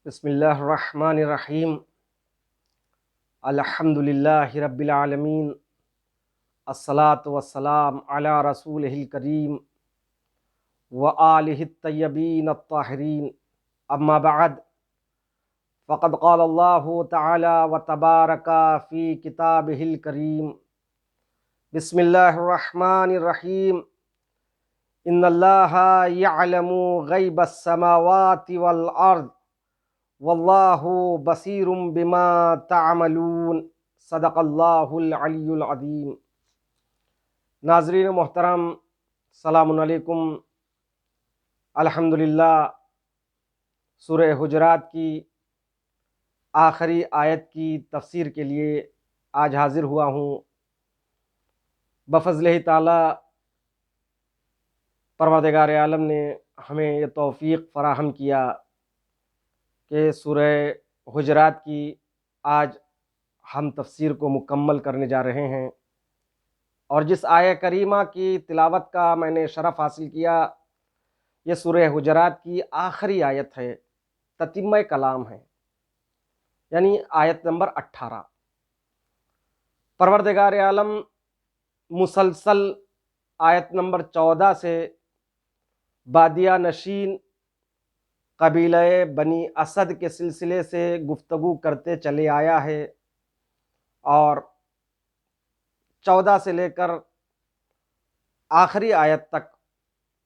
بسم اللہ الرحمن الرحیم الحمد للہ رب العالمین الصلاۃ والسلام علی رسولہ الکریم وآلہ الطیبین الطاہرین اما بعد فقد قال اللہ تعالی وتبارک فی کتابہ الکریم بسم اللہ الرحمن الرحیم ان اللہ یعلم غیب السماوات والارض واللہ بصیر بما تعملون صدق اللہ العلی العظیم۔ ناظرین محترم، السلام علیکم۔ الحمدللہ سورہ حجرات کی آخری آیت کی تفسیر کے لیے آج حاضر ہوا ہوں۔ بفضلہ تعالی پروردگار عالم نے ہمیں یہ توفیق فراہم کیا کہ سورہ حجرات کی آج ہم تفسیر کو مکمل کرنے جا رہے ہیں، اور جس آیہ کریمہ کی تلاوت کا میں نے شرف حاصل کیا، یہ سورہ حجرات کی آخری آیت ہے، تتمہ کلام ہے، یعنی آیت نمبر 18۔ پروردگار عالم مسلسل آیت نمبر 14 سے بادیہ نشین قبیلہ بنی اسد کے سلسلے سے گفتگو کرتے چلے آیا ہے، اور 14 سے لے کر آخری آیت تک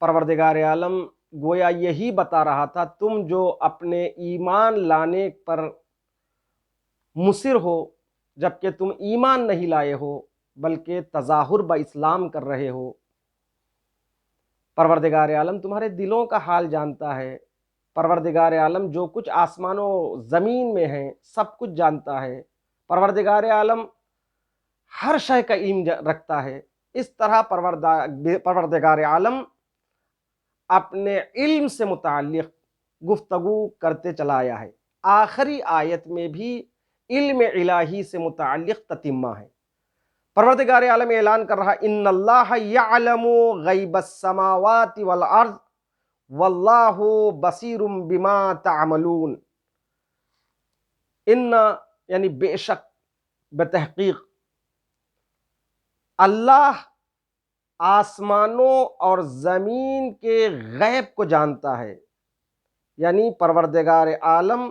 پروردگار عالم گویا یہی بتا رہا تھا، تم جو اپنے ایمان لانے پر مصر ہو جبکہ تم ایمان نہیں لائے ہو بلکہ تظاہر با اسلام کر رہے ہو، پروردگار عالم تمہارے دلوں کا حال جانتا ہے۔ پروردگار عالم جو کچھ آسمان و زمین میں ہیں سب کچھ جانتا ہے۔ پروردگار عالم ہر شے کا علم رکھتا ہے۔ اس طرح پروردگار عالم اپنے علم سے متعلق گفتگو کرتے چلا آیا ہے۔ آخری آیت میں بھی علم الہی سے متعلق تتمہ ہے۔ پروردگار عالم اعلان کر رہا، ان اللہ یعلم غیب السماوات والارض واللہ بصیر بما تعملون۔ ان یعنی بے شک، بتحقیق اللہ آسمانوں اور زمین کے غیب کو جانتا ہے، یعنی پروردگار عالم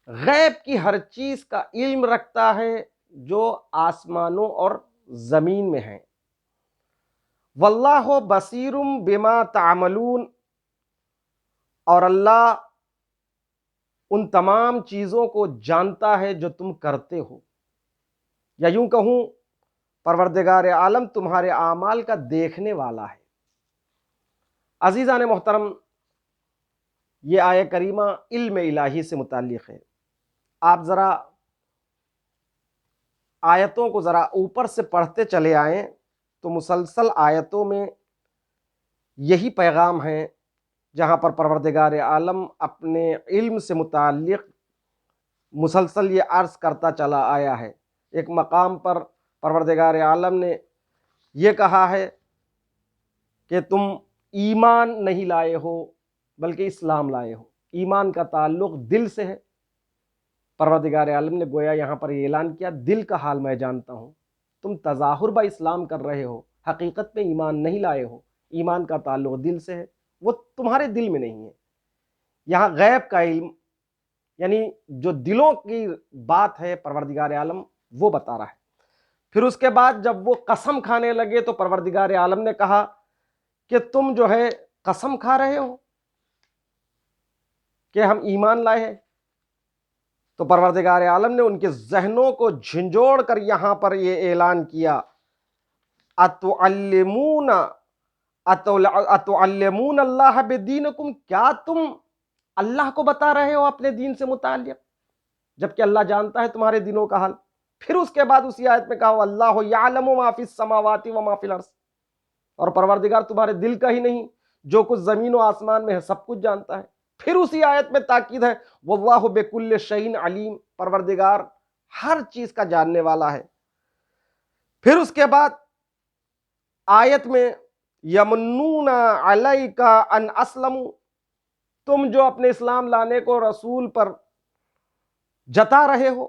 غیب کی ہر چیز کا علم رکھتا ہے جو آسمانوں اور زمین میں ہیں۔ واللہ بصیر بما تعملون، اور اللہ ان تمام چیزوں کو جانتا ہے جو تم کرتے ہو، یا یوں کہوں پروردگار عالم تمہارے اعمال کا دیکھنے والا ہے۔ عزیزان محترم، یہ آیہ کریمہ علم الہی سے متعلق ہے۔ آپ ذرا آیتوں کو ذرا اوپر سے پڑھتے چلے آئیں تو مسلسل آیتوں میں یہی پیغام ہے، جہاں پر پروردگار عالم اپنے علم سے متعلق مسلسل یہ عرض کرتا چلا آیا ہے۔ ایک مقام پر پروردگار عالم نے یہ کہا ہے کہ تم ایمان نہیں لائے ہو بلکہ اسلام لائے ہو۔ ایمان کا تعلق دل سے ہے۔ پروردگار عالم نے گویا یہاں پر یہ اعلان کیا، دل کا حال میں جانتا ہوں، تم تظاہر با اسلام کر رہے ہو، حقیقت میں ایمان نہیں لائے ہو۔ ایمان کا تعلق دل سے ہے، وہ تمہارے دل میں نہیں ہے۔ یہاں غیب کا علم یعنی جو دلوں کی بات ہے پروردگار عالم وہ بتا رہا ہے۔ پھر اس کے بعد جب وہ قسم کھانے لگے تو پروردگار عالم نے کہا کہ تم جو ہے قسم کھا رہے ہو کہ ہم ایمان لائے ہیں۔ تو پروردگار عالم نے ان کے ذہنوں کو جھنجھوڑ کر یہاں پر یہ اعلان کیا، اتعلمون اللہ بدینکم، کیا تم اللہ کو بتا رہے ہو اپنے دین سے متعلق، جبکہ اللہ جانتا ہے تمہارے دلوں کا حال۔ پھر اس کے بعد اسی آیت میں کہا، اللہ یعلم ما فی السماوات وما فی الارض، اور پروردگار تمہارے دل کا ہی نہیں، جو کچھ زمین و آسمان میں ہے سب کچھ جانتا ہے۔ پھر اسی آیت میں تاکید ہے، واللہ بکل شیء علیم، پروردگار ہر چیز کا جاننے والا ہے۔ پھر اس کے بعد آیت میں یمنون علیک ان اسلموا، تم جو اپنے اسلام لانے کو رسول پر جتا رہے ہو،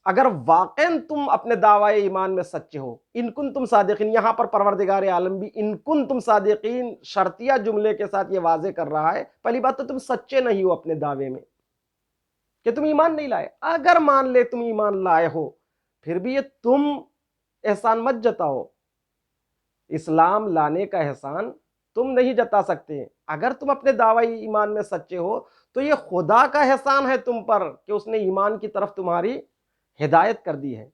اگر واقعاً تم اپنے دعوی ایمان میں سچے ہو، ان کنتم صادقین، یہاں پر پروردگار عالم بھی ان کنتم صادقین شرطیہ جملے کے ساتھ یہ واضح کر رہا ہے، پہلی بات تو تم سچے نہیں ہو اپنے دعوے میں کہ تم ایمان نہیں لائے. اگر مان لے تم ایمان لائے ہو، پھر بھی یہ تم احسان مت جتاؤ. اسلام لانے کا احسان تم نہیں جتا سکتے. اگر تم اپنے دعوی ایمان میں سچے ہو تو یہ خدا کا احسان ہے تم پر کہ اس نے ایمان کی طرف تمہاری ہدایت کر دی ہے.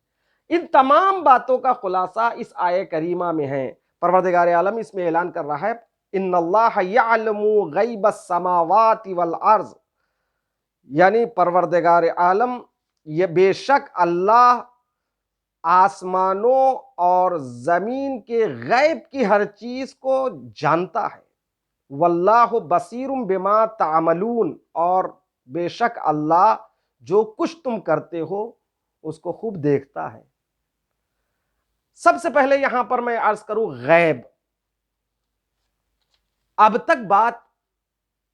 ان تمام باتوں کا خلاصہ اس آیہ کریمہ میں ہے. پروردگار عالم اس میں اعلان کر رہا ہے ان اللہ یعلم غیب السماوات والارض، یعنی پروردگار عالم یہ بے شک اللہ آسمانوں اور زمین کے غیب کی ہر چیز کو جانتا ہے. واللہ بصیر بما تعملون، اور بے شک اللہ جو کچھ تم کرتے ہو اس کو خوب دیکھتا ہے. سب سے پہلے یہاں پر میں عرض کروں غیب. اب تک بات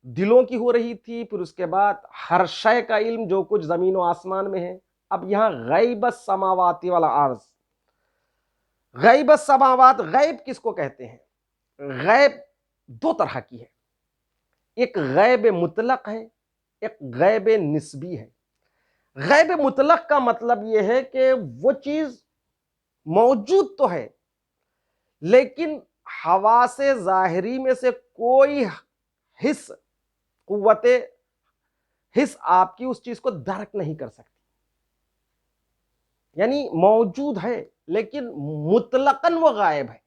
دلوں کی ہو رہی تھی، پھر اس کے بعد ہر شے کا علم جو کچھ زمین و آسمان میں ہے. اب یہاں غیب السماوات والارض. غیب السماوات، غیب کس کو کہتے ہیں؟ غیب دو طرح کی ہے، ایک غیب مطلق ہے، ایک غیب نسبی ہے. غیب مطلق کا مطلب یہ ہے کہ وہ چیز موجود تو ہے لیکن حواس ظاہری میں سے کوئی حس، قوت حس آپ کی اس چیز کو درک نہیں کر سکتی. یعنی موجود ہے لیکن مطلقاً وہ غائب ہے.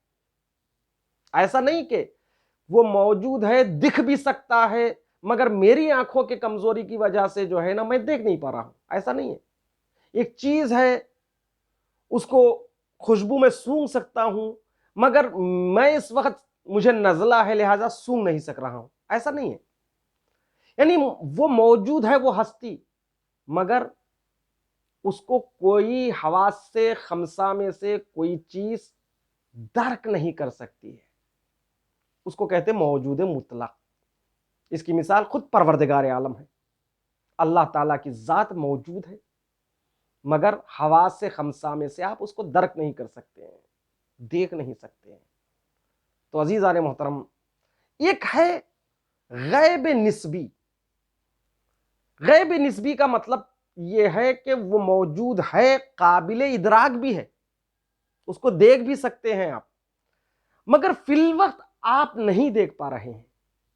ایسا نہیں کہ وہ موجود ہے، دکھ بھی سکتا ہے مگر میری آنکھوں کی کمزوری کی وجہ سے جو ہے نا میں دیکھ نہیں پا رہا ہوں. ایسا نہیں ہے. ایک چیز ہے اس کو خوشبو میں سونگھ سکتا ہوں مگر میں اس وقت مجھے نزلہ ہے لہذا سونگھ نہیں سک رہا ہوں. ایسا نہیں ہے. یعنی وہ موجود ہے، وہ ہستی، مگر اس کو کوئی حواس سے خمسہ میں سے کوئی چیز درک نہیں کر سکتی ہے. اس کو کہتے ہیں موجود مطلق. اس کی مثال خود پروردگار عالم ہے. اللہ تعالیٰ کی ذات موجود ہے مگر حواس سے خمسہ میں سے آپ اس کو درک نہیں کر سکتے ہیں، دیکھ نہیں سکتے ہیں. تو عزیزان محترم، ایک ہے غیب نسبی. غیب نسبی کا مطلب یہ ہے کہ وہ موجود ہے، قابل ادراک بھی ہے، اس کو دیکھ بھی سکتے ہیں آپ، مگر فی الوقت آپ نہیں دیکھ پا رہے ہیں.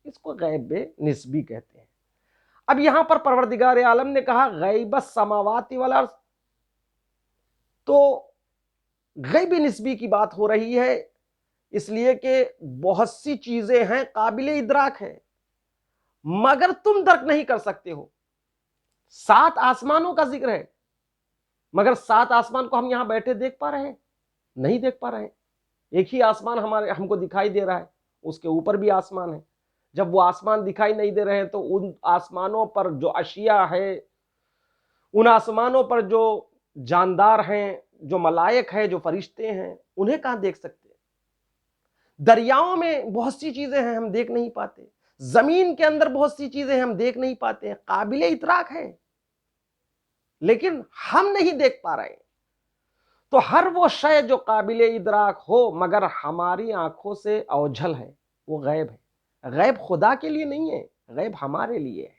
اس کو غیب نسبی کہتے ہیں. اب یہاں پر پروردگار عالم نے کہا غیب السماوات والارض، تو غیب نسبی کی بات ہو رہی ہے اس لیے کہ بہت سی چیزیں ہیں قابل ادراک ہیں مگر تم درک نہیں کر سکتے ہو. 7 آسمانوں کا ذکر ہے مگر 7 آسمان کو ہم یہاں بیٹھے دیکھ پا رہے ہیں؟ نہیں دیکھ پا رہے ہیں. ایک ہی آسمان ہم کو دکھائی دے رہا ہے، اس کے اوپر بھی آسمان ہے. جب وہ آسمان دکھائی نہیں دے رہے تو ان آسمانوں پر جو اشیاء ہے، ان آسمانوں پر جو جاندار ہیں، جو ملائک ہیں، جو فرشتے ہیں، انہیں کہاں دیکھ سکتے ہیں؟ دریاؤں میں بہت سی چیزیں ہیں ہم دیکھ نہیں پاتے، زمین کے اندر بہت سی چیزیں ہم دیکھ نہیں پاتے ہیں، قابل ادراک ہیں لیکن ہم نہیں دیکھ پا رہے ہیں. تو ہر وہ شے جو قابل ادراک ہو مگر ہماری آنکھوں سے اوجھل ہے وہ غیب ہے. غیب خدا کے لیے نہیں ہے، غیب ہمارے لیے ہے.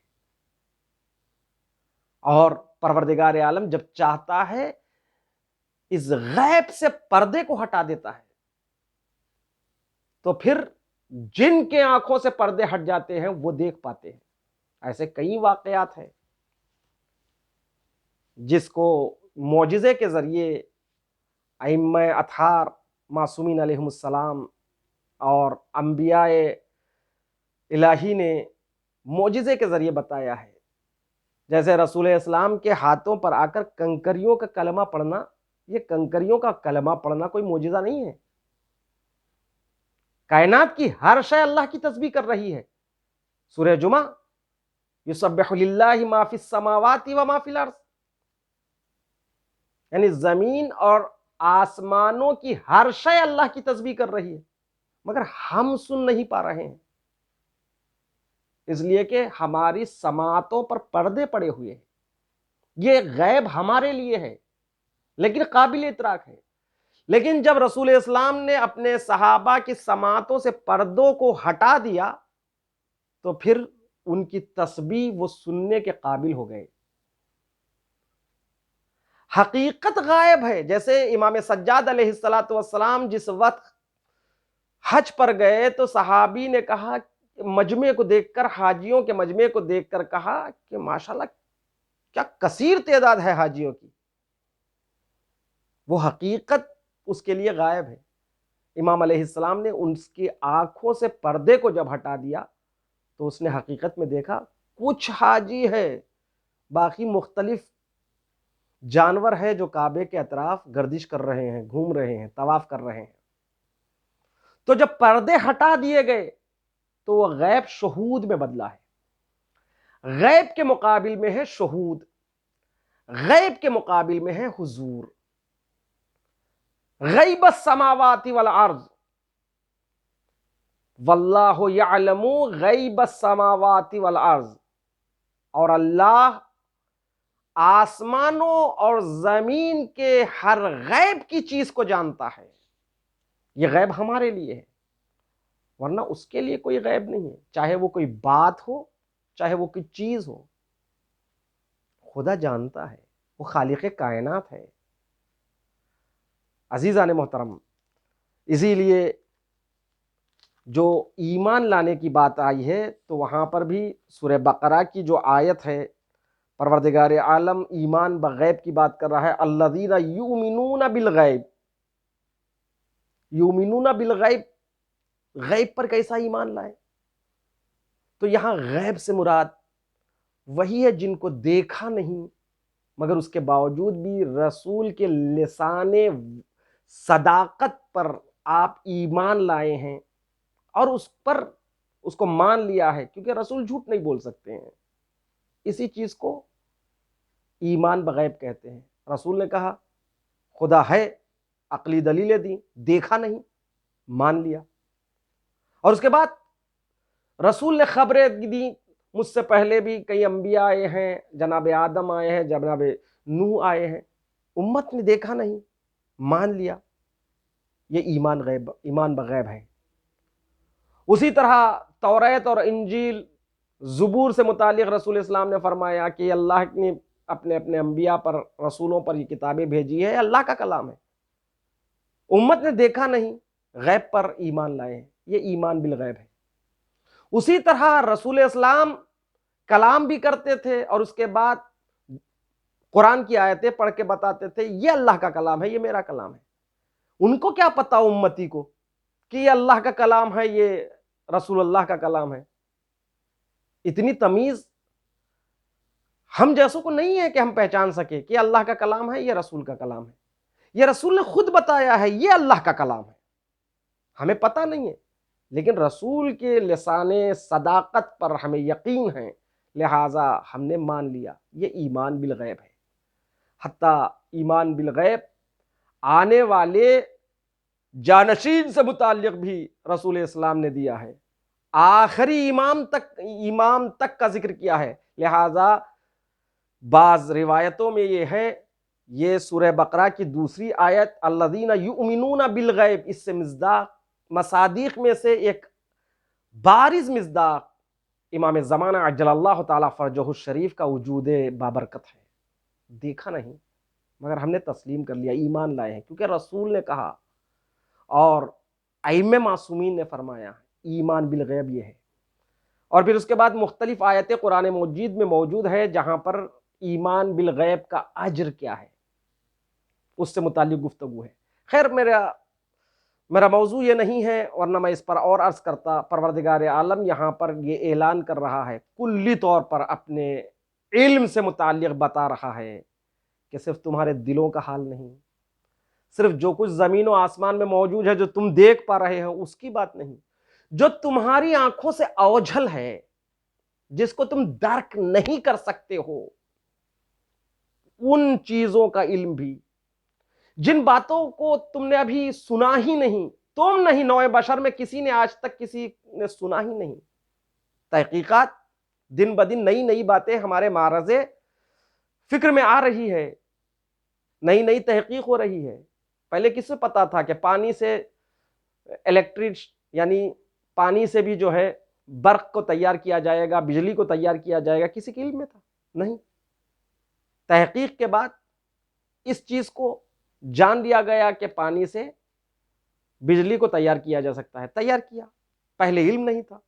اور پروردگار عالم جب چاہتا ہے اس غیب سے پردے کو ہٹا دیتا ہے تو پھر جن کے آنکھوں سے پردے ہٹ جاتے ہیں وہ دیکھ پاتے ہیں. ایسے کئی واقعات ہیں جس کو معجزے کے ذریعے ائمہ اطہار معصومین علیہم السلام اور انبیاء الہی نے معجزے کے ذریعے بتایا ہے. جیسے رسول اسلام کے ہاتھوں پر آ کر کنکریوں کا کلمہ پڑھنا، یہ کنکریوں کا کلمہ پڑھنا کوئی معجزہ نہیں ہے. کائنات کی ہر شے اللہ کی تسبیح کر رہی ہے. سورہ جمعہ یسبح للہ ما فی السماوات و ما فی الارض، یعنی زمین اور آسمانوں کی ہر شے اللہ کی تسبیح کر رہی ہے مگر ہم سن نہیں پا رہے ہیں. اس لیے کہ ہماری سماعتوں پر پردے پڑے ہوئے ہیں، یہ غیب ہمارے لیے ہے لیکن قابل ادراک ہے۔ لیکن جب رسول اسلام نے اپنے صحابہ کی سماعتوں سے پردوں کو ہٹا دیا تو پھر ان کی تسبیح وہ سننے کے قابل ہو گئے۔ حقیقت غائب ہے۔ جیسے امام سجاد علیہ السلام جس وقت حج پر گئے تو صحابی نے کہا، مجمع کو دیکھ کر، حاجیوں کے مجمع کو دیکھ کر کہا کہ ماشاءاللہ کیا کثیر تعداد ہے حاجیوں کی۔ وہ حقیقت اس کے لیے غائب ہے۔ امام علیہ السلام نے ان کی آنکھوں سے پردے کو جب ہٹا دیا تو اس نے حقیقت میں دیکھا کچھ حاجی ہے، باقی مختلف جانور ہے جو کعبے کے اطراف گردش کر رہے ہیں، گھوم رہے ہیں، طواف کر رہے ہیں۔ تو جب پردے ہٹا دیے گئے تو وہ غیب شہود میں بدلا ہے۔ غیب کے مقابل میں ہے شہود، غیب کے مقابل میں ہے حضور۔ غیب السماوات والارض واللہ یعلم غیب السماوات والارض، اور اللہ آسمانوں اور زمین کے ہر غیب کی چیز کو جانتا ہے۔ یہ غیب ہمارے لیے ہے، ورنہ اس کے لیے کوئی غیب نہیں ہے، چاہے وہ کوئی بات ہو، چاہے وہ کوئی چیز ہو، خدا جانتا ہے، وہ خالق کائنات ہے۔ عزیزان محترم، اسی لیے جو ایمان لانے کی بات آئی ہے تو وہاں پر بھی سورہ بقرہ کی جو آیت ہے، پروردگار عالم ایمان بغیب کی بات کر رہا ہے، الذین یؤمنون بالغیب۔ یؤمنون بالغیب، غیب پر کیسا ایمان لائے؟ تو یہاں غیب سے مراد وہی ہے جن کو دیکھا نہیں، مگر اس کے باوجود بھی رسول کے لسان صداقت پر آپ ایمان لائے ہیں اور اس کو مان لیا ہے، کیونکہ رسول جھوٹ نہیں بول سکتے ہیں۔ اسی چیز کو ایمان بغیب کہتے ہیں۔ رسول نے کہا خدا ہے، عقلی دلیلیں دی، دیکھا نہیں، مان لیا۔ اور اس کے بعد رسول نے خبریں دی، مجھ سے پہلے بھی کئی انبیاء آئے ہیں، جناب آدم آئے ہیں، جناب نوح آئے ہیں، امت نے دیکھا نہیں، مان لیا۔ یہ ایمان بغیب ہے۔ اسی طرح توریت اور انجیل، زبور سے متعلق رسول اسلام نے فرمایا کہ اللہ نے اپنے انبیاء پر، رسولوں پر یہ کتابیں بھیجی ہے، اللہ کا کلام ہے۔ امت نے دیکھا نہیں، غیب پر ایمان لائے ہیں، یہ ایمان بالغیب ہے۔ اسی طرح رسول اسلام کلام بھی کرتے تھے اور اس کے بعد قرآن کی آیتیں پڑھ کے بتاتے تھے یہ اللہ کا کلام ہے، یہ میرا کلام ہے۔ ان کو کیا پتا امتی کو کہ یہ اللہ کا کلام ہے، یہ رسول اللہ کا کلام ہے؟ اتنی تمیز ہم جیسوں کو نہیں ہے کہ ہم پہچان سکے کہ اللہ کا کلام ہے، یہ رسول کا کلام ہے۔ یہ رسول نے خود بتایا ہے یہ اللہ کا کلام ہے، ہمیں پتہ نہیں ہے، لیکن رسول کے لسان صداقت پر ہمیں یقین ہے، لہٰذا ہم نے مان لیا۔ یہ ایمان بالغیب ہے۔ حتیٰ ایمان بالغیب آنے والے جانشین سے متعلق بھی رسول اسلام نے دیا ہے، آخری امام تک کا ذکر کیا ہے۔ لہٰذا بعض روایتوں میں یہ ہے، یہ سورہ بقرہ کی دوسری آیت الذین یؤمنون بالغیب، اس سے مصادیق میں سے ایک بارز مصداق امام زمانہ عجل اللہ تعالیٰ فرجہ الشریف کا وجود بابرکت ہے۔ دیکھا نہیں مگر ہم نے تسلیم کر لیا، ایمان لائے ہیں، کیونکہ رسول نے کہا اور ائمہ معصومین نے فرمایا، ایمان بالغیب یہ ہے۔ اور پھر اس کے بعد مختلف آیتیں قرآن مجید میں موجود ہے جہاں پر ایمان بالغیب کا اجر کیا ہے اس سے متعلق گفتگو ہے۔ خیر، میرا موضوع یہ نہیں ہے، ورنہ میں اس پر اور عرض کرتا۔ پروردگار عالم یہاں پر یہ اعلان کر رہا ہے، کلی طور پر اپنے علم سے متعلق بتا رہا ہے کہ صرف تمہارے دلوں کا حال نہیں، صرف جو کچھ زمین و آسمان میں موجود ہے جو تم دیکھ پا رہے ہو اس کی بات نہیں، جو تمہاری آنکھوں سے اوجھل ہے، جس کو تم درک نہیں کر سکتے ہو، ان چیزوں کا علم بھی، جن باتوں کو تم نے ابھی سنا ہی نہیں، تم نہیں، نوع بشر میں کسی نے آج تک کسی نے سنا ہی نہیں، تحقیقات دن بدن نئی نئی باتیں ہمارے معرض فکر میں آ رہی ہے، نئی نئی تحقیق ہو رہی ہے۔ پہلے کس سے پتا تھا کہ پانی سے الیکٹرک یعنی پانی سے بھی جو ہے برق کو تیار کیا جائے گا، بجلی کو تیار کیا جائے گا، کسی کے علم میں تھا؟ نہیں۔ تحقیق کے بعد اس چیز کو جان لیا گیا کہ پانی سے بجلی کو تیار کیا جا سکتا ہے، تیار کیا، پہلے علم نہیں تھا۔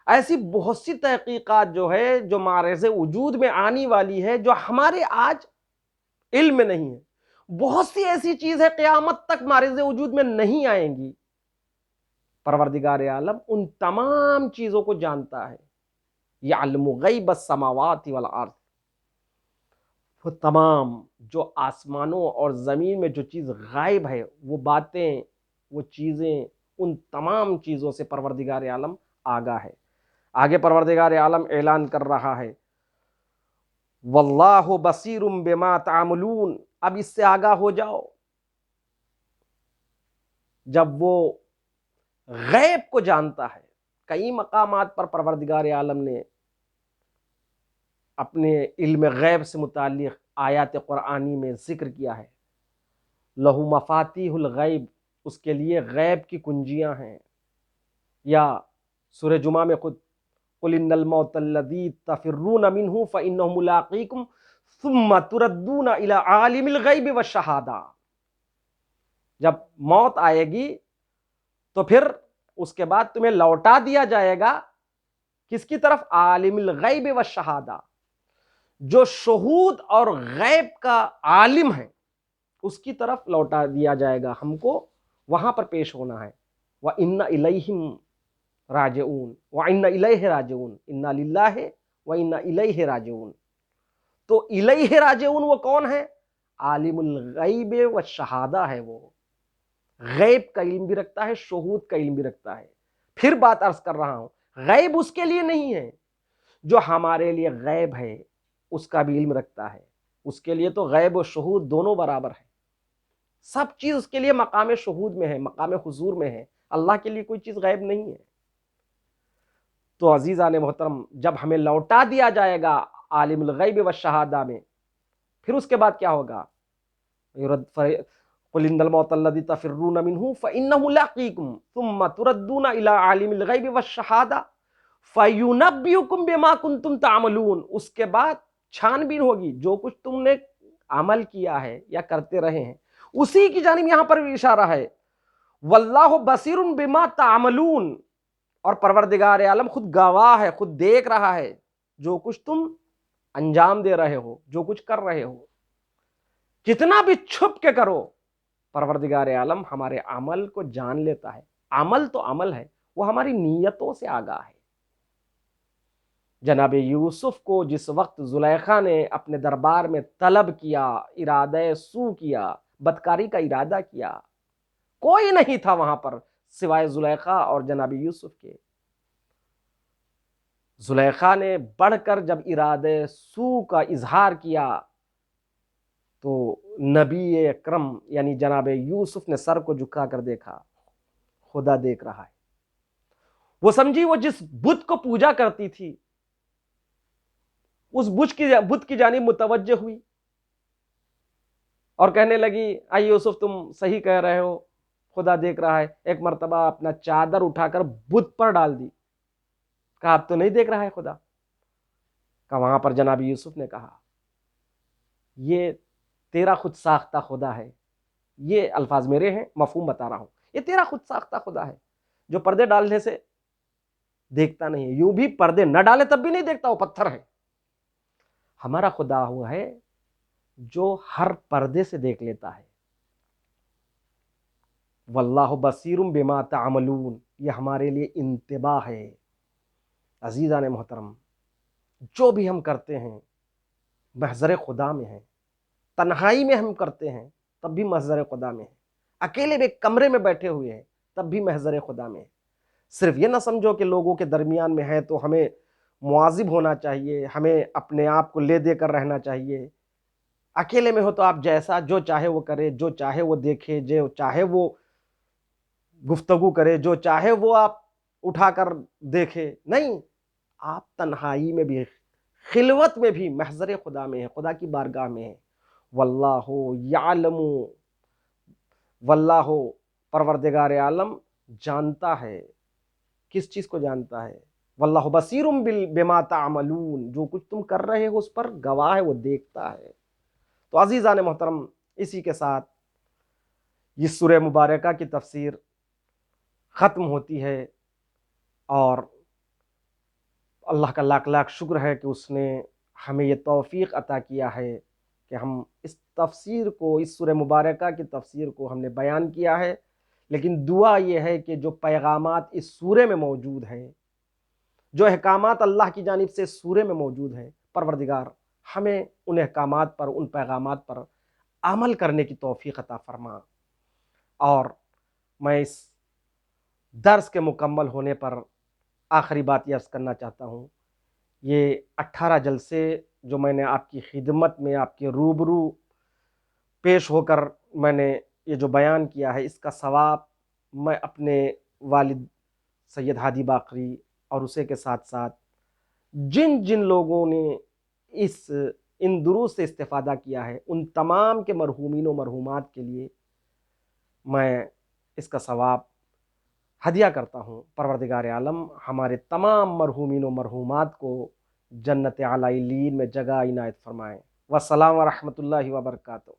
ایسی بہت سی تحقیقات جو ہے جو معرض وجود میں آنے والی ہے، جو ہمارے آج علم میں نہیں ہے۔ بہت سی ایسی چیز ہے قیامت تک معرض وجود میں نہیں آئیں گی۔ پروردگار عالم ان تمام چیزوں کو جانتا ہے۔ یعلم غیب السماوات والارض، وہ تمام جو آسمانوں اور زمین میں جو چیز غائب ہے، وہ باتیں، وہ چیزیں، ان تمام چیزوں سے پروردگار عالم آگاہ ہے۔ آگے پروردگار عالم اعلان کر رہا ہے واللہ بصیر بما تعملون۔ اب اس سے آگاہ ہو جاؤ، جب وہ غیب کو جانتا ہے۔ کئی مقامات پر پروردگار عالم نے اپنے علم غیب سے متعلق آیات قرآنی میں ذکر کیا ہے۔ لہو مفاتیح الغیب، اس کے لیے غیب کی کنجیاں ہیں۔ یا سورہ جمعہ میں خود قل ان الموت الذی تفرون منہ فانہ ملاقیکم ثم تردون الی عالم الغیب والشہادہ۔ جب موت آئے گی تو پھر اس کے بعد تمہیں لوٹا دیا جائے گا کس کی طرف؟ عالم الغیب والشہادہ، جو شہود اور غیب کا عالم ہے اس کی طرف لوٹا دیا جائے گا، ہم کو وہاں پر پیش ہونا ہے۔ وَإِنَّ إِلَيْهِمْ راجعون وَإِنَّ إِلَيْهِ راجعون، اِنَّا لِلَّهِ وَإِنَّا إِلَيْهِ راجعون۔ تو الیہ راجعون وہ کون ہے؟ عالم الغیب والشہادہ ہے، وہ غیب کا علم بھی رکھتا ہے، شہود کا علم بھی رکھتا ہے۔ پھر بات عرض کر رہا ہوں، غیب اس کے لیے نہیں ہے جو ہمارے لیے غیب ہے، اس کا بھی علم رکھتا ہے۔ اس کے لیے تو غیب و شہود دونوں برابر ہے، سب چیز اس کے لیے مقام شہود میں ہے، مقام حضور میں ہے۔ اللہ کے لیے کوئی چیز غیب نہیں ہے۔ تو عزیزان محترم، جب ہمیں لوٹا دیا جائے گا عالم الغیب والشہادہ میں، پھر اس کے بعد کیا ہوگا؟ قل ان الموت الذی تفرون منہ فانہ ملاقیکم ثم تردون الی عالم الغیب والشہادہ فینبئکم بما کنتم تعملون۔ اس کے بعد چھان بین ہوگی، جو کچھ تم نے عمل کیا ہے یا کرتے رہے ہیں اسی کی جانب یہاں پر بھی اشارہ ہے۔ واللہ بصیر بما تعملون، اور پروردگار عالم خود گواہ ہے، خود دیکھ رہا ہے جو کچھ تم انجام دے رہے ہو، جو کچھ کر رہے ہو، کتنا بھی چھپ کے کرو، پروردگار عالم ہمارے عمل کو جان لیتا ہے۔ عمل تو عمل ہے، وہ ہماری نیتوں سے آگاہ ہے۔ جناب یوسف کو جس وقت زلیخا نے اپنے دربار میں طلب کیا، ارادہ سو کیا، بدکاری کا ارادہ کیا، کوئی نہیں تھا وہاں پر سوائے زلیخا اور جناب یوسف کے۔ زلیخا نے بڑھ کر جب ارادہ سو کا اظہار کیا تو نبی اکرم یعنی جناب یوسف نے سر کو جھکا کر دیکھا، خدا دیکھ رہا ہے۔ وہ سمجھی وہ جس بت کو پوجا کرتی تھی اس بت کی جانب متوجہ ہوئی اور کہنے لگی اے یوسف تم صحیح کہہ رہے ہو، خدا دیکھ رہا ہے۔ ایک مرتبہ اپنا چادر اٹھا کر بت پر ڈال دی، کہا اب تو نہیں دیکھ رہا ہے خدا؟ کہا وہاں پر جناب یوسف نے کہا یہ تیرا خود ساختہ خدا ہے، یہ الفاظ میرے ہیں، مفہوم بتا رہا ہوں، یہ تیرا خود ساختہ خدا ہے جو پردے ڈالنے سے دیکھتا نہیں ہے، یوں بھی پردے نہ ڈالے تب بھی نہیں دیکھتا، وہ پتھر ہے۔ ہمارا خدا ہوا ہے جو ہر پردے سے دیکھ لیتا ہے۔ واللہ بصیر بما تعملون، یہ ہمارے لیے انتباہ ہے۔ عزیزان محترم، جو بھی ہم کرتے ہیں محضر خدا میں ہے، تنہائی میں ہم کرتے ہیں تب بھی محضر خدا میں ہے، اکیلے میں کمرے میں بیٹھے ہوئے ہیں تب بھی محضر خدا میں ہے۔ صرف یہ نہ سمجھو کہ لوگوں کے درمیان میں ہے تو ہمیں مواظب ہونا چاہیے، ہمیں اپنے آپ کو لے دے کر رہنا چاہیے۔ اکیلے میں ہو تو آپ جیسا جو چاہے وہ کرے، جو چاہے وہ دیکھے، جو چاہے وہ گفتگو کرے، جو چاہے وہ آپ اٹھا کر دیکھے، نہیں۔ آپ تنہائی میں بھی، خلوت میں بھی محضر خدا میں ہیں، خدا کی بارگاہ میں ہیں۔ واللہ یعلم، واللہ پروردگار عالم جانتا ہے، کس چیز کو جانتا ہے؟ واللہ بصیر بما تعملون، جو کچھ تم کر رہے ہو اس پر گواہ ہے، وہ دیکھتا ہے۔ تو عزیزان محترم، اسی کے ساتھ یہ سورہ مبارکہ کی تفسیر ختم ہوتی ہے، اور اللہ کا لاکھ لاکھ شکر ہے کہ اس نے ہمیں یہ توفیق عطا کیا ہے کہ ہم اس تفسیر کو، اس سورہ مبارکہ کی تفسیر کو ہم نے بیان کیا ہے۔ لیکن دعا یہ ہے کہ جو پیغامات اس سورے میں موجود ہیں، جو احکامات اللہ کی جانب سے اس سورے میں موجود ہیں، پروردگار ہمیں ان احکامات پر، ان پیغامات پر عمل کرنے کی توفیق عطا فرما۔ اور میں اس درس کے مکمل ہونے پر آخری بات یہ عرض کرنا چاہتا ہوں، یہ 18 جلسے جو میں نے آپ کی خدمت میں، آپ کے روبرو پیش ہو کر میں نے یہ جو بیان کیا ہے، اس کا ثواب میں اپنے والد سید ہادی باقری اور اسے کے ساتھ ساتھ جن جن لوگوں نے ان دروس سے استفادہ کیا ہے، ان تمام کے مرحومین و مرحومات کے لیے میں اس کا ثواب ہدیہ کرتا ہوں۔ پروردگار عالم ہمارے تمام مرحومین و مرحومات کو جنت اعلی علیین میں جگہ عنایت فرمائیں۔ والسلام ورحمۃ اللہ وبرکاتہ۔